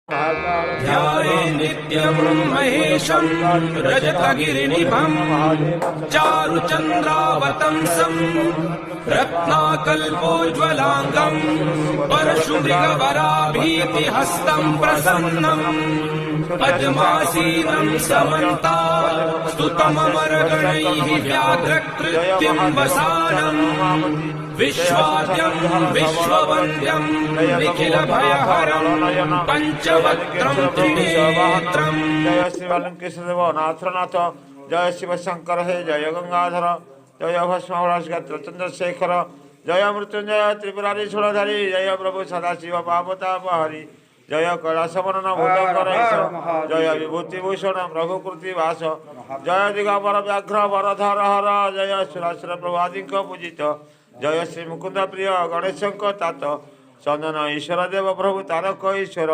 ध्याये नित्यं महेशं रजतगिरिनिभं चारुचन्द्रावतंसं रत्नाकल्पोज्ज्वलाङ्गं परशुमृगवराभीतिहस्तं प्रसन्नं पद्मासीनं समन्तात् स्तुतममरगणैः व्याघ्रकृत्यं वसानम् विश्वाद्यं विश्ववन्द्यं निखिलभयहरं पंचवक्त्रं त्रिनेत्रं। जय श्री बालकृष्णदेव नाथनाथ, जय शिव शंकर हे, जय गंगाधर, जय भस्मराशगत्र चंद्रशेखर, जय मृत्युंजय त्रिपुरारी सुरधारी, जय प्रभु सदाशिव पापतापहरि, जय कैलासवर्णन भूतकर, जय विभूतिभूषण रघुकृति वास, जय दिगंबर व्याघ्र वरधर हर, जय सुरासुर प्रभादी पूजित, जय श्री मुकुंद प्रिय गणेश तात, चंदन ईश्वर देव प्रभु तारक ईश्वर।